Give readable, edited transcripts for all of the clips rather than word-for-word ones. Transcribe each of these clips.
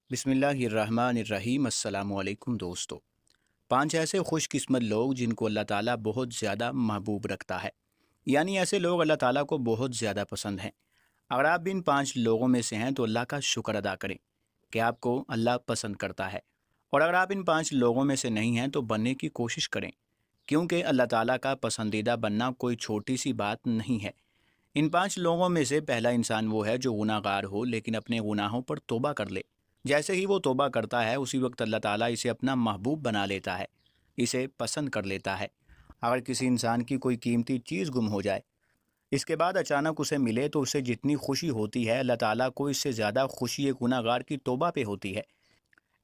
بسم اللہ الرحمن الرحیم۔ السلام علیکم دوستو۔ 5 ایسے خوش قسمت لوگ جن کو اللہ تعالیٰ بہت زیادہ محبوب رکھتا ہے، یعنی ایسے لوگ اللہ تعالیٰ کو بہت زیادہ پسند ہیں۔ اگر آپ بھی ان 5 لوگوں میں سے ہیں تو اللہ کا شکر ادا کریں کہ آپ کو اللہ پسند کرتا ہے، اور اگر آپ ان 5 لوگوں میں سے نہیں ہیں تو بننے کی کوشش کریں، کیونکہ اللہ تعالیٰ کا پسندیدہ بننا کوئی چھوٹی سی بات نہیں ہے۔ ان 5 لوگوں میں سے پہلا انسان وہ ہے جو گناہ گار ہو لیکن اپنے گناہوں پر توبہ کر لے۔ جیسے ہی وہ توبہ کرتا ہے اسی وقت اللہ تعالیٰ اسے اپنا محبوب بنا لیتا ہے، اسے پسند کر لیتا ہے۔ اگر کسی انسان کی کوئی قیمتی چیز گم ہو جائے، اس کے بعد اچانک اسے ملے تو اسے جتنی خوشی ہوتی ہے اللہ تعالیٰ کو اس سے زیادہ خوشی گناہ گار کی توبہ پہ ہوتی ہے۔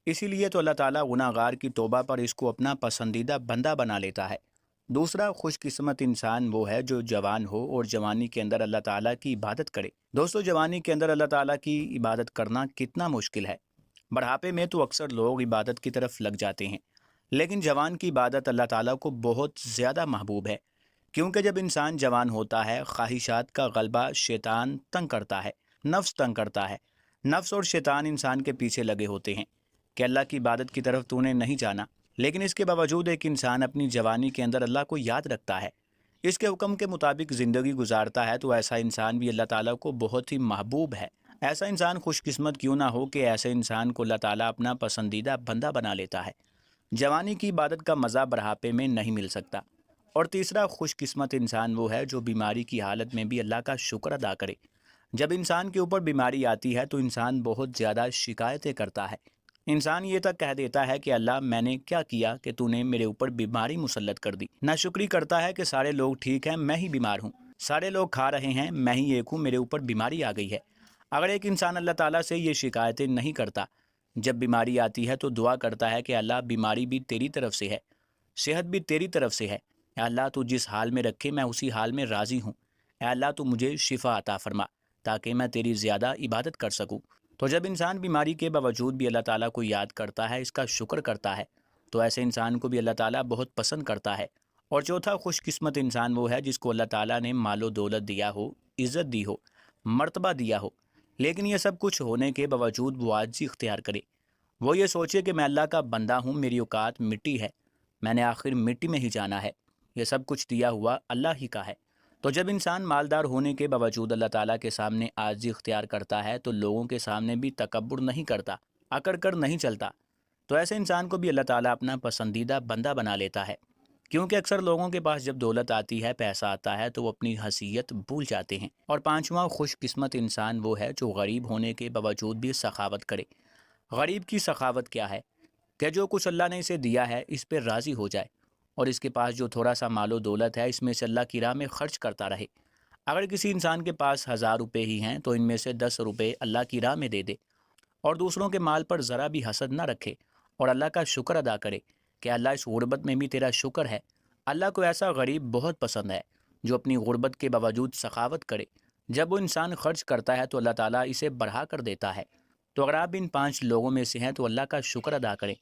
اسی لیے تو اللہ تعالیٰ گناہ گار کی توبہ پر اس کو اپنا پسندیدہ بندہ بنا لیتا ہے۔ دوسرا خوش قسمت انسان وہ ہے جو جوان ہو اور جوانی کے اندر اللہ تعالیٰ کی عبادت کرے۔ دوستو، جوانی کے اندر اللہ تعالیٰ کی عبادت کرنا کتنا مشکل ہے۔ بڑھاپے میں تو اکثر لوگ عبادت کی طرف لگ جاتے ہیں، لیکن جوان کی عبادت اللہ تعالیٰ کو بہت زیادہ محبوب ہے، کیونکہ جب انسان جوان ہوتا ہے خواہشات کا غلبہ شیطان تنگ کرتا ہے، نفس تنگ کرتا ہے۔ نفس اور شیطان انسان کے پیچھے لگے ہوتے ہیں کہ اللہ کی عبادت کی طرف تو نے نہیں جانا، لیکن اس کے باوجود ایک انسان اپنی جوانی کے اندر اللہ کو یاد رکھتا ہے، اس کے حکم کے مطابق زندگی گزارتا ہے، تو ایسا انسان بھی اللہ تعالیٰ کو بہت ہی محبوب ہے۔ ایسا انسان خوش قسمت کیوں نہ ہو کہ ایسے انسان کو اللہ تعالیٰ اپنا پسندیدہ بندہ بنا لیتا ہے۔ جوانی کی عبادت کا مزہ بڑھاپے میں نہیں مل سکتا۔ اور تیسرا خوش قسمت انسان وہ ہے جو بیماری کی حالت میں بھی اللہ کا شکر ادا کرے۔ جب انسان کے اوپر بیماری آتی ہے تو انسان بہت زیادہ شکایتیں کرتا ہے۔ انسان یہ تک کہہ دیتا ہے کہ اللہ، میں نے کیا کیا کہ تو نے میرے اوپر بیماری مسلط کر دی۔ ناشکری کرتا ہے کہ سارے لوگ ٹھیک ہیں، میں ہی بیمار ہوں، سارے لوگ کھا رہے ہیں، میں ہی ایک ہوں، میرے اوپر بیماری آ گئی ہے۔ اگر ایک انسان اللہ تعالیٰ سے یہ شکایتیں نہیں کرتا، جب بیماری آتی ہے تو دعا کرتا ہے کہ اللہ، بیماری بھی تیری طرف سے ہے، صحت بھی تیری طرف سے ہے، اے اللہ تو جس حال میں رکھے میں اسی حال میں راضی ہوں، اے اللہ تو مجھے شفا عطا فرما تاکہ میں تیری زیادہ عبادت کر سکوں۔ تو جب انسان بیماری کے باوجود بھی اللہ تعالیٰ کو یاد کرتا ہے، اس کا شکر کرتا ہے، تو ایسے انسان کو بھی اللہ تعالیٰ بہت پسند کرتا ہے۔ اور چوتھا خوش قسمت انسان وہ ہے جس کو اللہ تعالیٰ نے مال و دولت دیا ہو، عزت دی ہو، مرتبہ دیا ہو، لیکن یہ سب کچھ ہونے کے باوجود وہ عاجزی اختیار کرے۔ وہ یہ سوچے کہ میں اللہ کا بندہ ہوں، میری اوقات مٹی ہے، میں نے آخر مٹی میں ہی جانا ہے، یہ سب کچھ دیا ہوا اللہ ہی کا ہے۔ تو جب انسان مالدار ہونے کے باوجود اللہ تعالیٰ کے سامنے عاجزی اختیار کرتا ہے تو لوگوں کے سامنے بھی تکبر نہیں کرتا، اکڑ کر نہیں چلتا، تو ایسے انسان کو بھی اللہ تعالیٰ اپنا پسندیدہ بندہ بنا لیتا ہے۔ کیونکہ اکثر لوگوں کے پاس جب دولت آتی ہے، پیسہ آتا ہے، تو وہ اپنی حیثیت بھول جاتے ہیں۔ اور پانچواں خوش قسمت انسان وہ ہے جو غریب ہونے کے باوجود بھی سخاوت کرے۔ غریب کی سخاوت کیا ہے کہ جو کچھ اللہ نے اسے دیا ہے اس پہ راضی ہو جائے، اور اس کے پاس جو تھوڑا سا مال و دولت ہے اس میں سے اللہ کی راہ میں خرچ کرتا رہے۔ اگر کسی انسان کے پاس 1000 روپے ہی ہیں تو ان میں سے 10 روپے اللہ کی راہ میں دے دے، اور دوسروں کے مال پر ذرا بھی حسد نہ رکھے، اور اللہ کا شکر ادا کرے کہ اللہ اس غربت میں بھی تیرا شکر ہے۔ اللہ کو ایسا غریب بہت پسند ہے جو اپنی غربت کے باوجود سخاوت کرے۔ جب وہ انسان خرچ کرتا ہے تو اللہ تعالیٰ اسے بڑھا کر دیتا ہے۔ تو اگر آپ ان 5 لوگوں میں سے ہیں تو اللہ کا شکر ادا کریں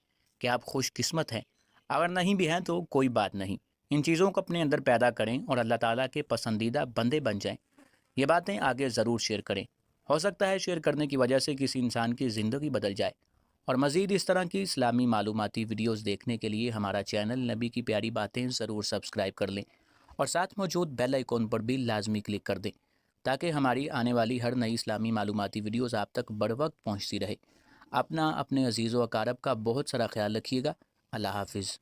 کہ آپ خوش قسمت ہیں۔ اگر نہیں بھی ہیں تو کوئی بات نہیں، ان چیزوں کو اپنے اندر پیدا کریں اور اللہ تعالیٰ کے پسندیدہ بندے بن جائیں۔ یہ باتیں آگے ضرور شیئر کریں، ہو سکتا ہے شیئر کرنے کی وجہ سے کسی انسان کی زندگی بدل جائے۔ اور مزید اس طرح کی اسلامی معلوماتی ویڈیوز دیکھنے کے لیے ہمارا چینل نبی کی پیاری باتیں ضرور سبسکرائب کر لیں، اور ساتھ موجود بیل آئیکن پر بھی لازمی کلک کر دیں تاکہ ہماری آنے والی ہر نئی اسلامی معلوماتی ویڈیوز آپ تک بر وقت پہنچتی رہے۔ اپنے عزیز و اقارب کا بہت سارا خیال رکھیے گا۔ اللہ حافظ۔